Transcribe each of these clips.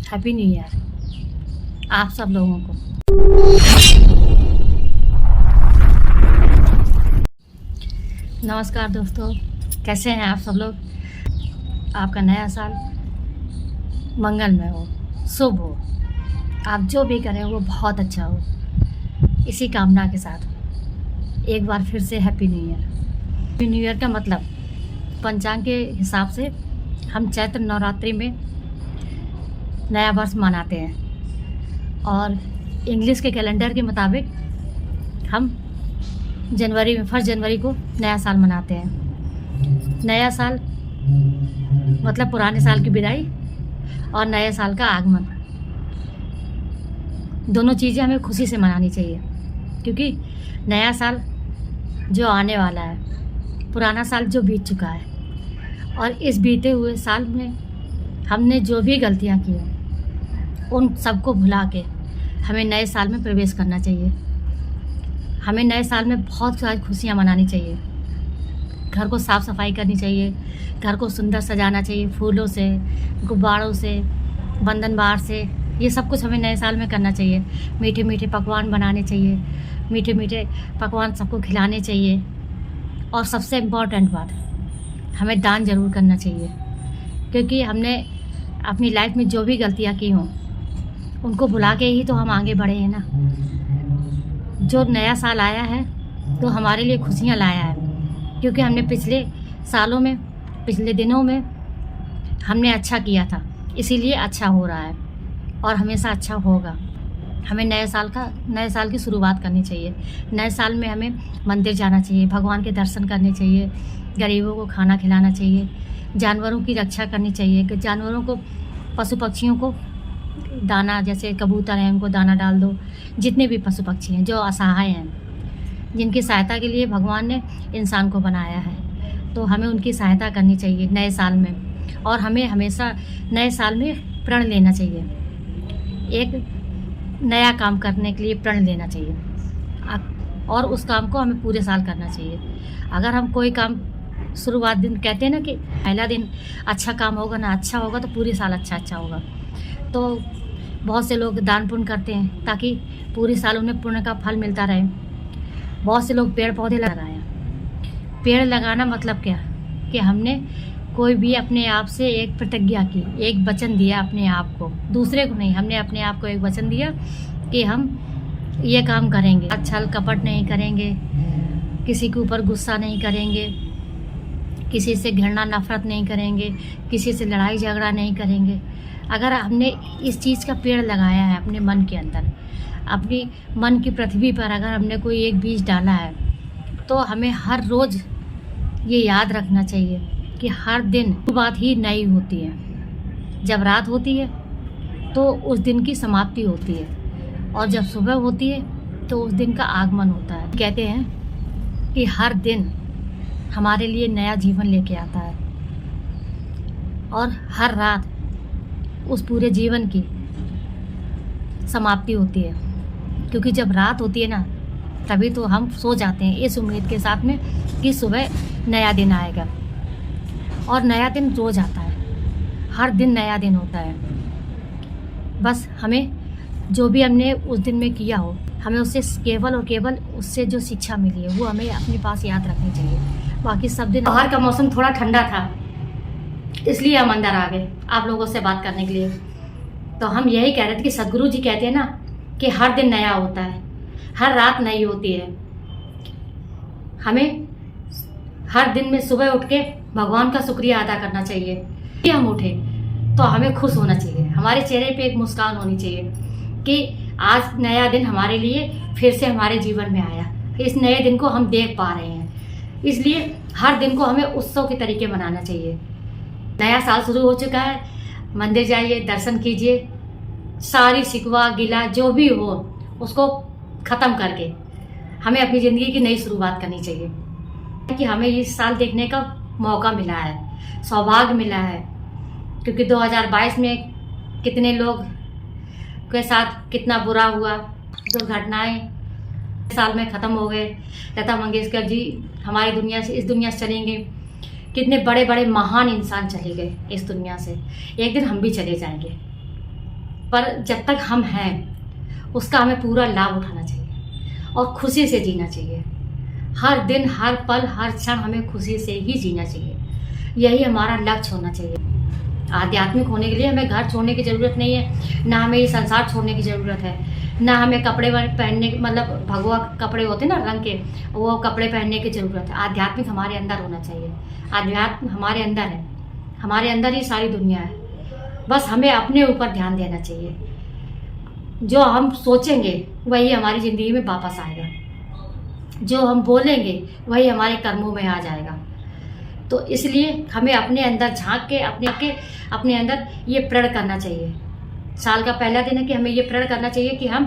Happy new year आप सब लोगों को। नमस्कार दोस्तों, कैसे हैं आप सब लोग। आपका नया साल मंगलमय हो, शुभ हो, आप जो भी करें वो बहुत अच्छा हो। इसी कामना के साथ एक बार फिर से happy new year. Happy new year का मतलब पंचांग के हिसाब से हम चैत्र नवरात्रि में नया वर्ष मनाते हैं और इंग्लिश के कैलेंडर के मुताबिक हम जनवरी में 1 जनवरी को नया साल मनाते हैं। नया साल मतलब पुराने साल की विदाई और नए साल का आगमन। दोनों चीज़ें हमें खुशी से मनानी चाहिए, क्योंकि नया साल जो आने वाला है, पुराना साल जो बीत चुका है, और इस बीते हुए साल में हमने जो भी गलतियां की हैं उन सबको भुला के हमें नए साल में प्रवेश करना चाहिए। हमें नए साल में बहुत सारी खुशियां मनानी चाहिए। घर को साफ़ सफाई करनी चाहिए, घर को सुंदर सजाना चाहिए, फूलों से, गुब्बारों से, बंधन बार से। ये सब कुछ हमें नए साल में करना चाहिए। मीठे मीठे पकवान बनाने चाहिए, मीठे मीठे पकवान सबको खिलाने चाहिए। और सबसे इम्पॉर्टेंट बात, हमें दान ज़रूर करना चाहिए, क्योंकि हमने अपनी लाइफ में जो भी गलतियाँ की हों उनको भुला के ही तो हम आगे बढ़े हैं ना। जो नया साल आया है तो हमारे लिए खुशियाँ लाया है, क्योंकि हमने पिछले सालों में, पिछले दिनों में हमने अच्छा किया था, इसीलिए अच्छा हो रहा है और हमेशा अच्छा होगा। हमें नए साल की शुरुआत करनी चाहिए। नए साल में हमें मंदिर जाना चाहिए, भगवान के दर्शन करने चाहिए, गरीबों को खाना खिलाना चाहिए, जानवरों की रक्षा करनी चाहिए। कि जानवरों को, पशु पक्षियों को दाना, जैसे कबूतर हैं उनको दाना डाल दो। जितने भी पशु पक्षी हैं जो असहाय हैं, जिनकी सहायता के लिए भगवान ने इंसान को बनाया है, तो हमें उनकी सहायता करनी चाहिए नए साल में। और हमें हमेशा नए साल में प्रण लेना चाहिए, एक नया काम करने के लिए प्रण लेना चाहिए, और उस काम को हमें पूरे साल करना चाहिए। अगर हम कोई काम शुरुआत दिन, कहते हैं ना कि पहला दिन अच्छा काम होगा ना, अच्छा होगा तो पूरे साल अच्छा होगा। तो बहुत से लोग दान पुण्य करते हैं ताकि पूरे साल उन्हें पुण्य का फल मिलता रहे। बहुत से लोग पेड़ पौधे लगाए। पेड़ लगाना मतलब क्या कि हमने कोई भी अपने आप से एक प्रतिज्ञा की, एक वचन दिया अपने आप को, दूसरे को नहीं, हमने अपने आप को एक वचन दिया कि हम ये काम करेंगे, छल कपट नहीं करेंगे, किसी के ऊपर गुस्सा नहीं करेंगे, किसी से घृणा नफरत नहीं करेंगे, किसी से लड़ाई झगड़ा नहीं करेंगे। अगर हमने इस चीज़ का पेड़ लगाया है अपने मन के अंदर, अपनी मन की पृथ्वी पर अगर हमने कोई एक बीज डाला है, तो हमें हर रोज़ ये याद रखना चाहिए कि हर दिन बात ही नई होती है। जब रात होती है तो उस दिन की समाप्ति होती है, और जब सुबह होती है तो उस दिन का आगमन होता है। कहते हैं कि हर दिन हमारे लिए नया जीवन लेके आता है, और हर रात उस पूरे जीवन की समाप्ति होती है। क्योंकि जब रात होती है ना, तभी तो हम सो जाते हैं इस उम्मीद के साथ में कि सुबह नया दिन आएगा। और नया दिन रोज़ आता है, हर दिन नया दिन होता है। बस हमें जो भी हमने उस दिन में किया हो, हमें उससे केवल और केवल उससे जो शिक्षा मिली है वो हमें अपने पास याद रखनी चाहिए। बाकी सब दिन, बाहर का मौसम थोड़ा ठंडा था, इसलिए हम अंदर आ गए आप लोगों से बात करने के लिए। तो हम यही कह रहे थे कि सदगुरु जी कहते हैं ना कि हर दिन नया होता है, हर रात नई होती है। हमें हर दिन में सुबह उठ के भगवान का शुक्रिया अदा करना चाहिए कि हम उठे, तो हमें खुश होना चाहिए, हमारे चेहरे पे एक मुस्कान होनी चाहिए कि आज नया दिन हमारे लिए फिर से हमारे जीवन में आया, इस नए दिन को हम देख पा रहे हैं। इसलिए हर दिन को हमें उत्सव के तरीके मनाना चाहिए। नया साल शुरू हो चुका है, मंदिर जाइए, दर्शन कीजिए, सारी शिकवा गिला जो भी हो उसको ख़त्म करके हमें अपनी ज़िंदगी की नई शुरुआत करनी चाहिए। कि हमें इस साल देखने का मौका मिला है, सौभाग्य मिला है, क्योंकि 2022 में कितने लोग के साथ कितना बुरा हुआ, दुर्घटनाएं साल में ख़त्म हो गए। लता मंगेशकर जी हमारी दुनिया से, इस दुनिया से चलेंगे। कितने बड़े बड़े महान इंसान चले गए इस दुनिया से, एक दिन हम भी चले जाएंगे। पर जब तक हम हैं उसका हमें पूरा लाभ उठाना चाहिए और खुशी से जीना चाहिए। हर दिन, हर पल, हर क्षण हमें खुशी से ही जीना चाहिए। यही हमारा लक्ष्य होना चाहिए। आध्यात्मिक होने के लिए हमें घर छोड़ने की ज़रूरत नहीं है, ना हमें ये संसार छोड़ने की ज़रूरत है, ना हमें कपड़े पहनने, मतलब भगवा कपड़े होते ना रंग के, वो कपड़े पहनने की ज़रूरत है। आध्यात्मिक हमारे अंदर होना चाहिए। आध्यात्म हमारे अंदर है, हमारे अंदर ही सारी दुनिया है। बस हमें अपने ऊपर ध्यान देना चाहिए। जो हम सोचेंगे वही हमारी ज़िंदगी में वापस आएगा, जो हम बोलेंगे वही हमारे कर्मों में आ जाएगा। तो इसलिए हमें अपने अंदर झांक के अपने अंदर ये प्रण करना चाहिए। साल का पहला दिन है कि हमें ये प्रण करना चाहिए कि हम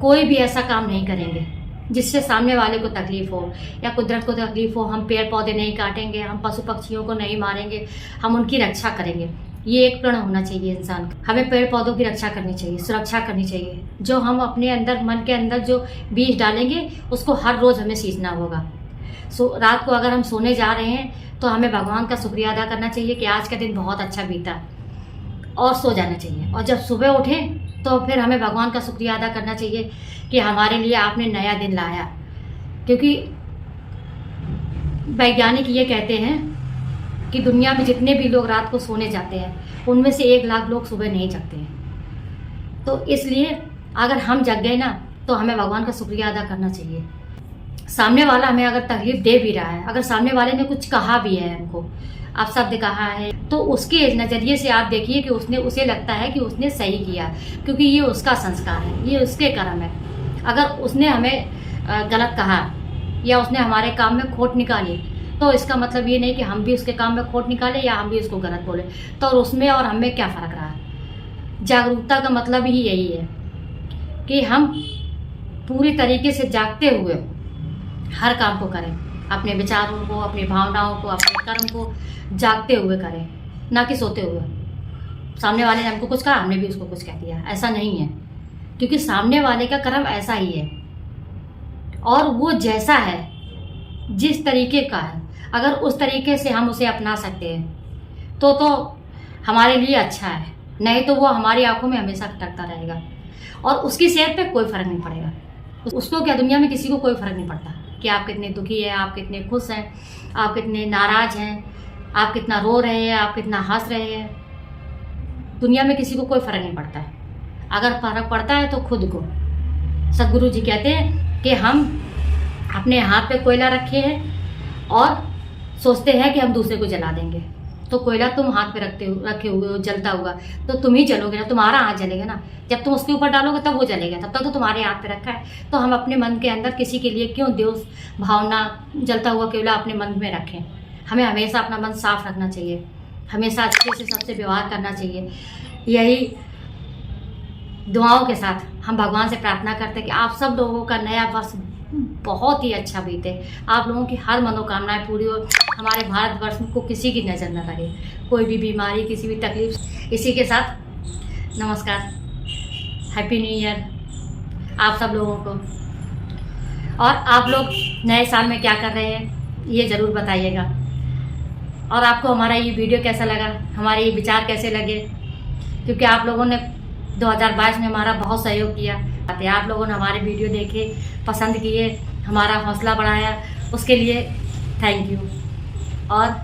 कोई भी ऐसा काम नहीं करेंगे जिससे सामने वाले को तकलीफ हो या कुदरत को तकलीफ हो। हम पेड़ पौधे नहीं काटेंगे, हम पशु पक्षियों को नहीं मारेंगे, हम उनकी रक्षा करेंगे। ये एक प्रण होना चाहिए इंसान का। हमें पेड़ पौधों की रक्षा करनी चाहिए, सुरक्षा करनी चाहिए। जो हम अपने अंदर, मन के अंदर जो बीज डालेंगे उसको हर रोज़ हमें सींचना होगा। रात को अगर हम सोने जा रहे हैं तो हमें भगवान का शुक्रिया अदा करना चाहिए कि आज का दिन बहुत अच्छा बीता, और सो जाना चाहिए। और जब सुबह उठें तो फिर हमें भगवान का शुक्रिया अदा करना चाहिए कि हमारे लिए आपने नया दिन लाया। क्योंकि वैज्ञानिक ये कहते हैं कि दुनिया में जितने भी लोग रात को सोने जाते हैं उनमें से 1 लाख लोग सुबह नहीं जगते हैं। तो इसलिए अगर हम जग गए ना तो हमें भगवान का शुक्रिया अदा करना चाहिए। सामने वाला हमें अगर तकलीफ दे भी रहा है, अगर सामने वाले ने कुछ कहा भी है हमको, आप शब्द कहा है, तो उसके नज़रिए से आप देखिए कि उसे लगता है कि उसने सही किया, क्योंकि ये उसका संस्कार है, ये उसके कर्म है। अगर उसने हमें गलत कहा या उसने हमारे काम में खोट निकाली तो इसका मतलब ये नहीं कि हम भी उसके काम में खोट निकालें या हम भी उसको गलत बोले। तो उसमें और हमें क्या फ़र्क रहा? जागरूकता का मतलब ही यही है कि हम पूरी तरीके से जागते हुए हर काम को करें, अपने विचारों को, अपनी भावनाओं को, अपने कर्म को जागते हुए करें, ना कि सोते हुए। सामने वाले ने हमको कुछ कहा, हमने भी उसको कुछ कह दिया, ऐसा नहीं है। क्योंकि सामने वाले का कर्म ऐसा ही है और वो जैसा है, जिस तरीके का है, अगर उस तरीके से हम उसे अपना सकते हैं तो हमारे लिए अच्छा है। नहीं तो वो हमारी आंखों में हमेशा खटकता रहेगा और उसकी सेहत पे कोई फ़र्क नहीं पड़ेगा। उसको क्या, दुनिया में किसी को कोई फ़र्क नहीं पड़ता कि आप कितने दुखी हैं, आप कितने खुश हैं, आप कितने नाराज़ हैं, आप कितना रो रहे हैं, आप कितना हंस रहे हैं। दुनिया में किसी को कोई फ़र्क नहीं पड़ता है। अगर फ़र्क पड़ता है तो खुद को। सदगुरु जी कहते हैं कि हम अपने हाथ पे कोयला रखे हैं और सोचते हैं कि हम दूसरे को जला देंगे। तो कोयला तुम हाथ पे रखे हुए हो, जलता हुआ, तो तुम ही जलोगे ना, तुम्हारा हाथ जलेगा ना। जब तुम उसके ऊपर डालोगे तब वो जलेगा, तब तक तो तुम्हारे हाथ पे रखा है। तो हम अपने मन के अंदर किसी के लिए क्यों द्वेष भावना, जलता हुआ कोयला अपने मन में रखें। हमें हमेशा अपना मन साफ रखना चाहिए, हमेशा अच्छे से सबसे व्यवहार करना चाहिए। यही दुआओं के साथ हम भगवान से प्रार्थना करते हैं कि आप सब लोगों का नया वर्ष बहुत ही अच्छा बीते, आप लोगों की हर मनोकामनाएं पूरी हो, हमारे भारतवर्ष को किसी की नज़र न लगे, कोई भी बीमारी, किसी भी तकलीफ। इसी के साथ नमस्कार, हैप्पी न्यू ईयर आप सब लोगों को। और आप लोग नए साल में क्या कर रहे हैं ये ज़रूर बताइएगा। और आपको हमारा ये वीडियो कैसा लगा, हमारे ये विचार कैसे लगे, क्योंकि आप लोगों ने 2022 में हमारा बहुत सहयोग किया। आप लोगों ने हमारे वीडियो देखे, पसंद किए, हमारा हौसला बढ़ाया, उसके लिए थैंक यू। और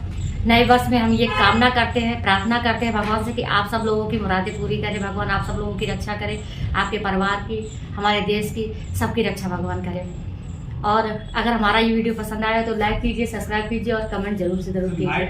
नए वर्ष में हम ये कामना करते हैं, प्रार्थना करते हैं भगवान से कि आप सब लोगों की मुरादें पूरी करें भगवान, आप सब लोगों की रक्षा करें, आपके परिवार की, हमारे देश की, सबकी रक्षा भगवान करें। और अगर हमारा ये वीडियो पसंद आया तो लाइक कीजिए, सब्सक्राइब कीजिए और कमेंट जरूर से ज़रूर कीजिए।